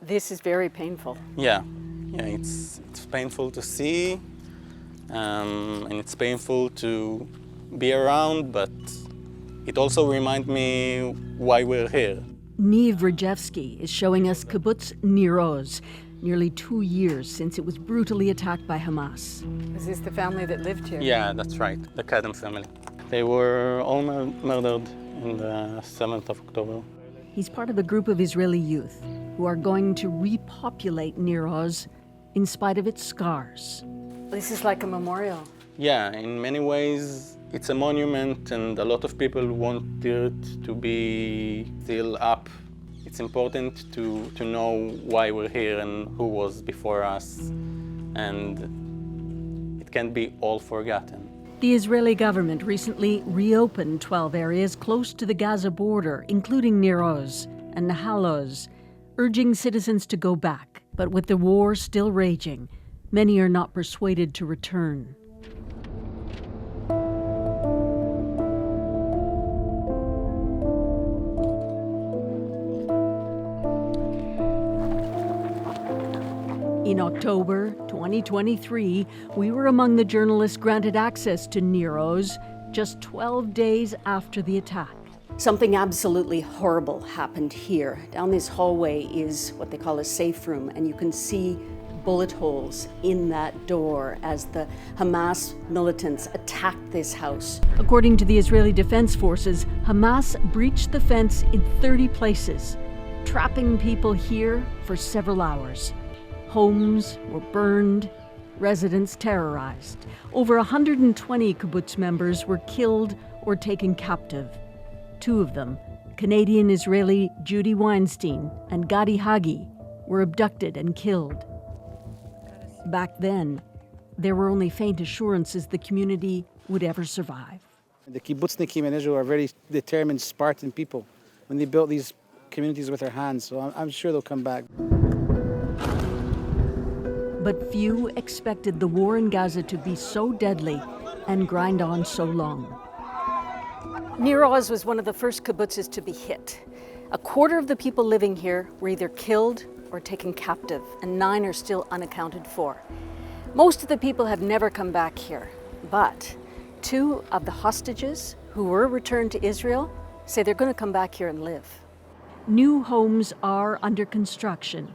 This is very painful. Yeah, it's painful to see, and it's painful to be around, but it also reminds me why we're here. Niv Rajevsky is showing us kibbutz Nir Oz, nearly 2 years since it was brutally attacked by Hamas. Is this the family that lived here? Yeah, that's right, the Kadam family. They were all murdered on the 7th of October. He's part of a group of Israeli youth who are going to repopulate Nir Oz in spite of its scars. This is like a memorial. Yeah, in many ways, it's a monument, and a lot of people want it to be still up. It's important to know why we're here and who was before us, and it can't be all forgotten. The Israeli government recently reopened 12 areas close to the Gaza border, including Nir Oz and Nahal Oz, urging citizens to go back. But with the war still raging, many are not persuaded to return. In October 2023, we were among the journalists granted access to Nir Oz just 12 days after the attack. Something absolutely horrible happened here. Down this hallway is what they call a safe room, and you can see bullet holes in that door as the Hamas militants attacked this house. According to the Israeli Defense Forces, Hamas breached the fence in 30 places, trapping people here for several hours. Homes were burned, residents terrorized. Over 120 kibbutz members were killed or taken captive. 2 of them, Canadian-Israeli Judy Weinstein and Gadi Hagi, were abducted and killed. Back then, there were only faint assurances the community would ever survive. The kibbutznikim in Israel are very determined, Spartan people when they built these communities with their hands, so I'm sure they'll come back. But few expected the war in Gaza to be so deadly and grind on so long. Nir Oz was one of the first kibbutzes to be hit. A quarter of the people living here were either killed or taken captive, and 9 are still unaccounted for. Most of the people have never come back here, but 2 of the hostages who were returned to Israel say they're going to come back here and live. New homes are under construction.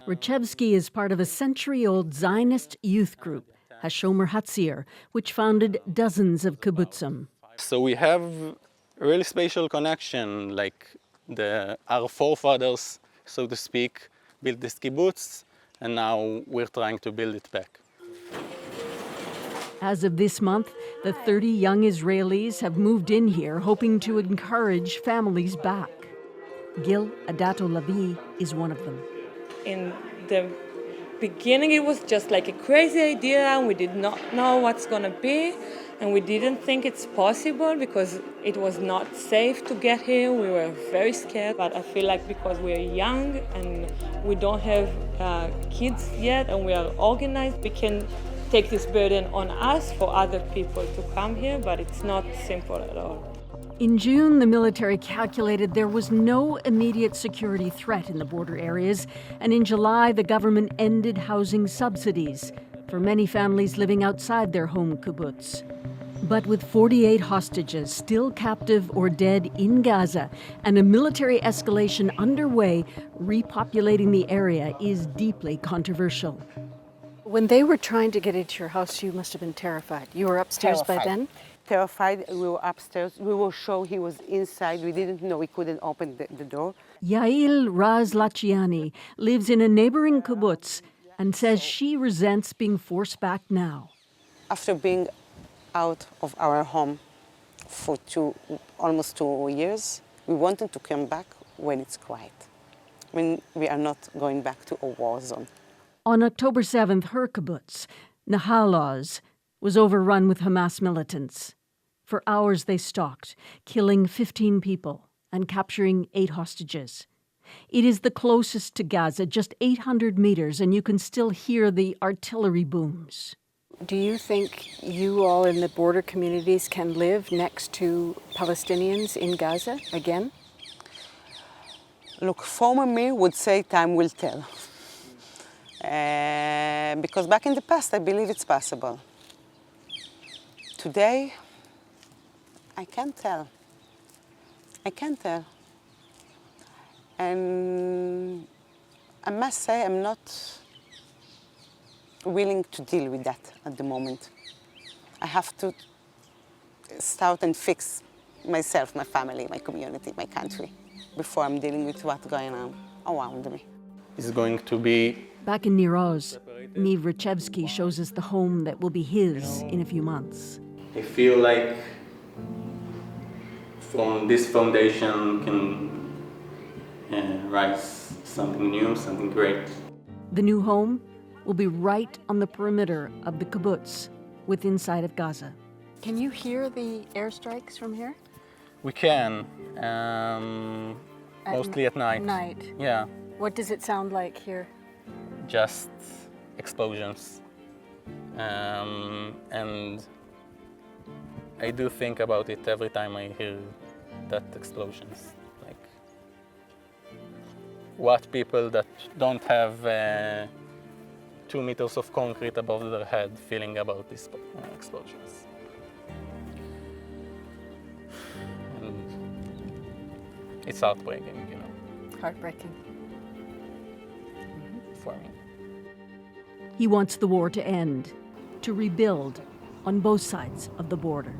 Rachevsky is part of a century-old Zionist youth group, Hashomer Hatzir, which founded dozens of kibbutzim. So we have a really special connection, like our forefathers, so to speak, built this kibbutz, and now we're trying to build it back. As of this month, the 30 young Israelis have moved in here, hoping to encourage families back. Gil Adato-Lavi is one of them. In the beginning, it was just like a crazy idea, and we did not know what's going to be, and we didn't think it's possible because it was not safe to get here. We were very scared, but I feel like because we're young and we don't have kids yet and we are organized, we can take this burden on us for other people to come here, but it's not simple at all. In June, the military calculated there was no immediate security threat in the border areas, and in July, the government ended housing subsidies for many families living outside their home kibbutz. But with 48 hostages still captive or dead in Gaza and a military escalation underway, repopulating the area is deeply controversial. When they were trying to get into your house, you must have been terrified. You were upstairs by then? Terrified. We were upstairs. We were sure he was inside. We didn't know we couldn't open the door. Yael Raz Lachiani lives in a neighboring kibbutz and says she resents being forced back now. After being out of our home for almost 2 years, we wanted to come back when it's quiet, when we are not going back to a war zone. On October 7th, her kibbutz, Nahal Oz, was overrun with Hamas militants. For hours they stalked, killing 15 people and capturing 8 hostages. It is the closest to Gaza, just 800 meters, and you can still hear the artillery booms. Do you think you all in the border communities can live next to Palestinians in Gaza again? Look, former me would say time will tell. Because back in the past, I believe it's possible. Today, I can't tell. I can't tell. And I must say I'm not willing to deal with that at the moment. I have to start and fix myself, my family, my community, my country, before I'm dealing with what's going on around me. It's going to be Back in Niroz, Niv Rachevsky shows us the home that will be his in a few months. I feel like from this foundation can rise something new, something great. The new home will be right on the perimeter of the kibbutz, within sight of Gaza. Can you hear the airstrikes from here? We can, mostly at night. Night. Yeah, What does it sound like here? just explosions. And I do think about it every time I hear that explosions. Like, what people that don't have 2 meters of concrete above their head feeling about these explosions. And it's heartbreaking, you know, Heartbreaking. for me. He wants the war to end, to rebuild on both sides of the border.